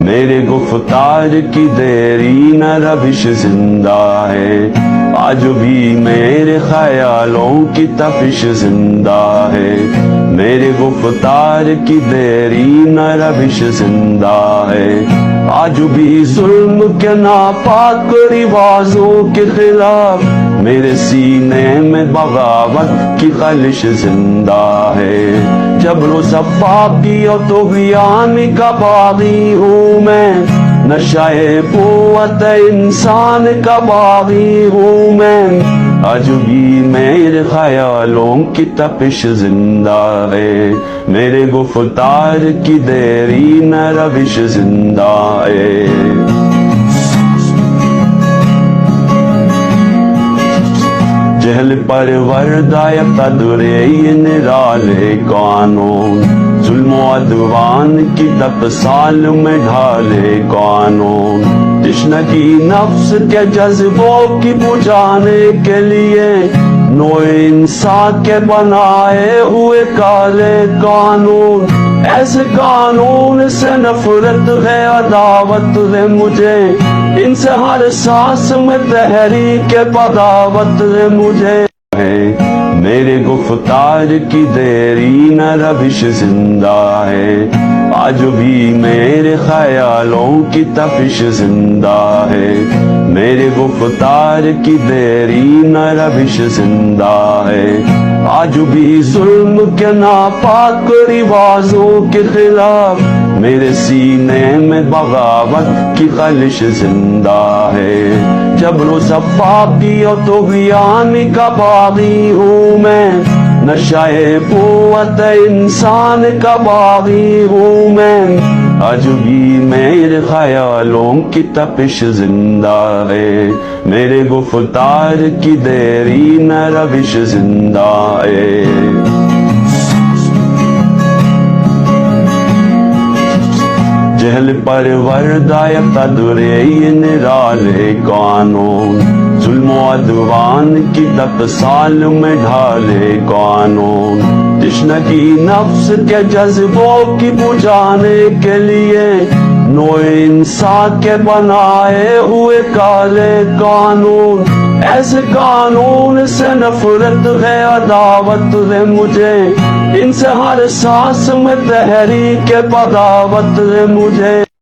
میرے گفتار کی دیری نہ روش زندہ ہے، آج بھی میرے خیالوں کی تپش زندہ ہے۔ میرے گفتار کی دیری نہ روش زندہ ہے، آج بھی ظلم کے ناپاک رواجوں کے خلاف میرے سینے میں بغاوت کی خلش زندہ ہے۔ جبر و سفاکی اور طغیان کا باغی ہوں میں، نشہ قوت انسان کا باغی ہوں میں، آج بھی میرے خیالوں کی تپش زندہ ہے۔ میرے گفتار کی دیری نہ روش زندہ ہے۔ جہل پروردہ قدر نرالے قانون، ظلم و عدوان کی ٹکسال میں ڈھالے قانون، تشنگی نفس کے جذبوں کی بجھانے کے لیے نو انسان کے بنائے ہوئے کالے قانون۔ ایسے قانون سے نفرت ہے، عداوت ہے مجھے، ان سے ہر سانس میں تحریک بغاوت ہے مجھے۔ میرے گفتار کی دیری نہ روش زندہ ہے، آج بھی میرے خیالوں کی تپش زندہ ہے۔ میرے گفتار کی دیری نہ روش زندہ ہے، آج بھی ظلم کے ناپاک رواجوں کے خلاف میرے سینے میں بغاوت کی خلش زندہ ہے۔ جبر و سفاکی اور طغیان کا باغی ہوں میں، نشہ قوت انسان کا باغی ہوں میں، آج بھی میرے خیالوں کی تپش زندہ ہے۔ میرے گفتار کی دیری نہ روش زندہ ہے۔ جہل پروردہ قدر نرالے قانون، ظلم و عدوان کی ٹکسال میں ڈھالے قانون، تشنگی نفس کے جذبوں کی بجھانے کے لیے نو انسان کے بنائے ہوئے کالے قانون۔ ایسے قانون سے نفرت ہے، عداوت ہے مجھے، ان سے ہر سانس میں تحریک بغاوت ہے مجھے۔